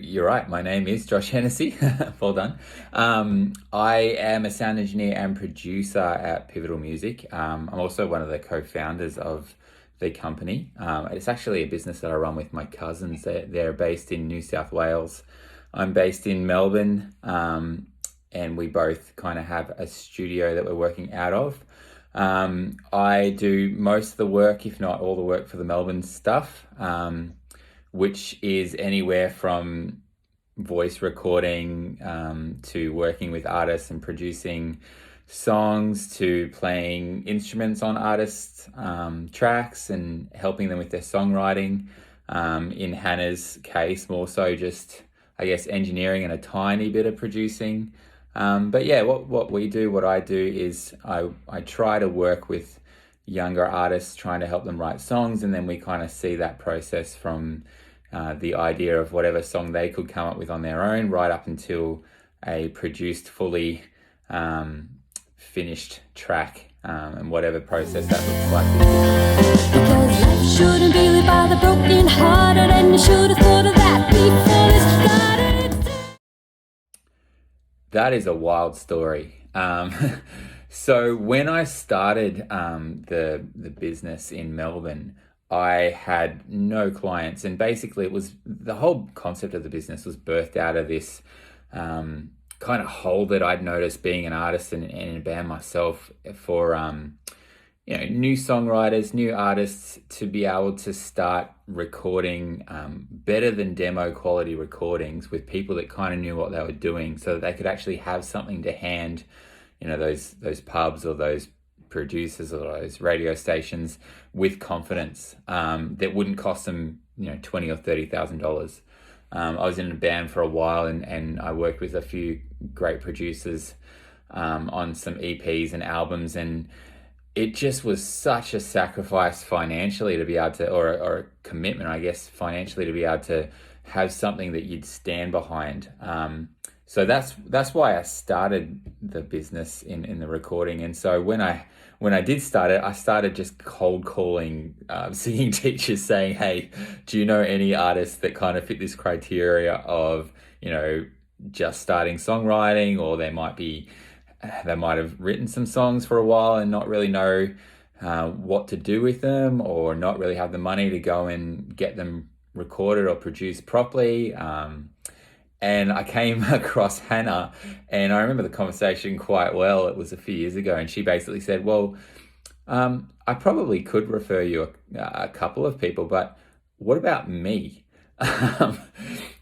you're right. My name is Josh Hennessy. Well done. I am a sound engineer and producer at Pivotal Music. I'm also one of the co-founders of the company. It's actually a business that I run with my cousins. They're based in New South Wales. I'm based in Melbourne, and we both kind of have a studio that we're working out of. I do most of the work, if not all the work, for the Melbourne stuff. Which is anywhere from voice recording to working with artists and producing songs to playing instruments on artists' tracks and helping them with their songwriting. In Hana's case, more so just, I guess, engineering and a tiny bit of producing. But yeah, what I do is I try to work with younger artists, trying to help them write songs, and then we kind of see that process from the idea of whatever song they could come up with on their own, right up until a produced, fully finished track, and whatever process that looks like. Because life shouldn't be lived by the broken hearted, and you should have thought of that before this started. That is a wild story. So when I started the business in Melbourne, I had no clients, and basically it was the whole concept of the business was birthed out of this kind of hole that I'd noticed being an artist and in a band myself for new songwriters, new artists to be able to start recording better than demo quality recordings with people that kind of knew what they were doing, so that they could actually have something to hand, those pubs or those producers or those radio stations with confidence that wouldn't cost them $20,000 or $30,000. I was in a band for a while and I worked with a few great producers on some EPs and albums, and it just was such a sacrifice financially to be able to, or a commitment, I guess, financially to be able to have something that you'd stand behind. So that's why I started the business in the recording. And so when I did start it, I started just cold calling singing teachers saying, hey, do you know any artists that kind of fit this criteria of, just starting songwriting, or they might have written some songs for a while and not really know what to do with them, or not really have the money to go and get them recorded or produced properly. And I came across Hana, and I remember the conversation quite well. It was a few years ago, and she basically said, well, I probably could refer you a couple of people, but what about me?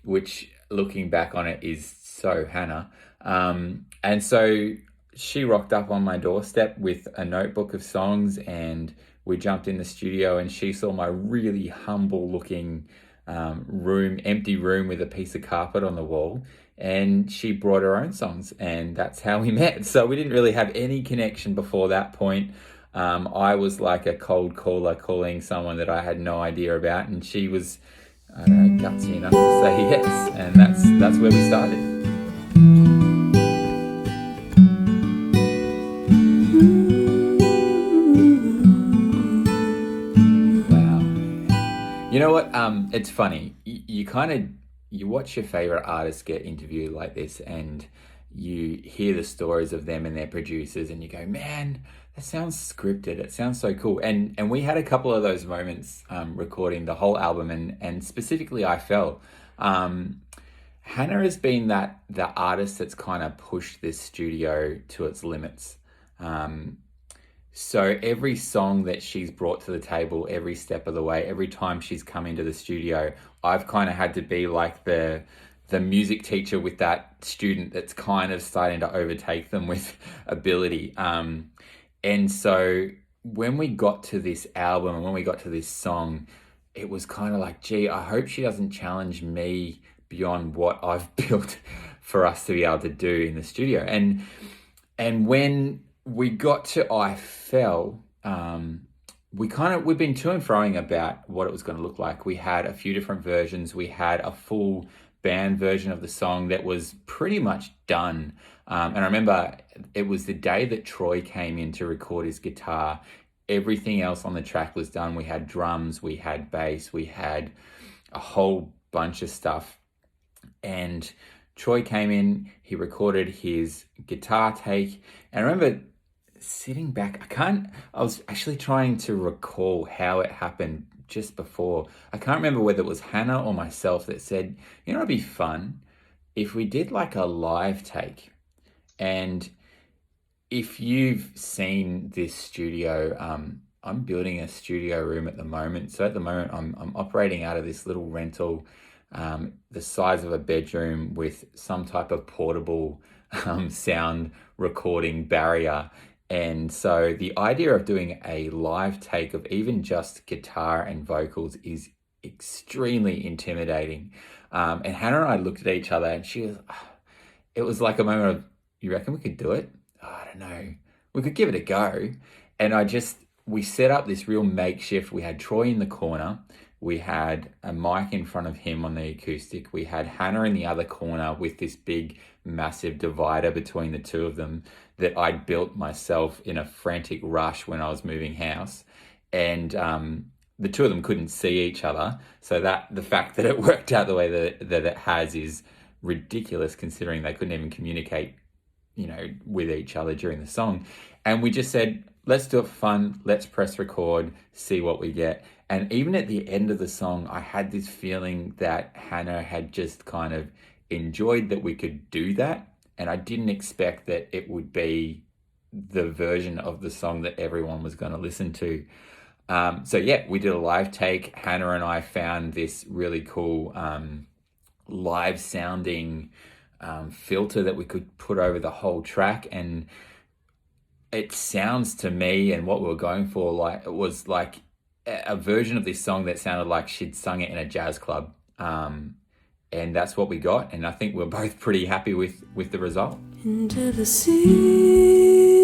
Which, looking back on it, is so Hana. And so she rocked up on my doorstep with a notebook of songs, and we jumped in the studio, and she saw my really humble looking empty room with a piece of carpet on the wall, and she brought her own songs, and that's how we met. So we didn't really have any connection before that point. I was like a cold caller calling someone that I had no idea about, and she was, I don't know, gutsy enough to say yes, and that's where we started. You know what? It's funny. You watch your favorite artists get interviewed like this, and you hear the stories of them and their producers, and you go, "Man, that sounds scripted. It sounds so cool." And we had a couple of those moments recording the whole album, and specifically, I felt Hana has been the artist that's kind of pushed this studio to its limits. So every song that she's brought to the table, every step of the way, every time she's come into the studio, I've kind of had to be like the music teacher with that student that's kind of starting to overtake them with ability. And so when we got to this album and when we got to this song, it was kind of like, gee, I hope she doesn't challenge me beyond what I've built for us to be able to do in the studio. And when we got to I Fell, we've been to and froing about what it was going to look like. We had a few different versions. We had a full band version of the song that was pretty much done. And I remember it was the day that Troy came in to record his guitar. Everything else on the track was done. We had drums, we had bass, we had a whole bunch of stuff. And Troy came in, he recorded his guitar take. And I remember sitting back, I was actually trying to recall how it happened just before. I can't remember whether it was Hannah or myself that said, you know, it'd be fun if we did like a live take. And if you've seen this studio, I'm building a studio room at the moment. So at the moment, I'm operating out of this little rental, the size of a bedroom with some type of portable sound recording barrier. And so the idea of doing a live take of even just guitar and vocals is extremely intimidating. And Hannah and I looked at each other, and it was like a moment of, you reckon we could do it? Oh, I don't know. We could give it a go. And we set up this real makeshift. We had Troy in the corner. We had a mic in front of him on the acoustic. We had Hannah in the other corner with this big, massive divider between the two of them that I'd built myself in a frantic rush when I was moving house. And the two of them couldn't see each other. So that the fact that it worked out the way that it has is ridiculous, considering they couldn't even communicate, with each other during the song. And we just said, let's do it for fun. Let's press record, see what we get. And even at the end of the song, I had this feeling that Hannah had just kind of enjoyed that we could do that. And I didn't expect that it would be the version of the song that everyone was going to listen to. So yeah, we did a live take. Hannah and I found this really cool live sounding filter that we could put over the whole track, and it sounds to me, and what we were going for, like it was like a version of this song that sounded like she'd sung it in a jazz club, and that's what we got. And I think we're both pretty happy with the result. Into the sea.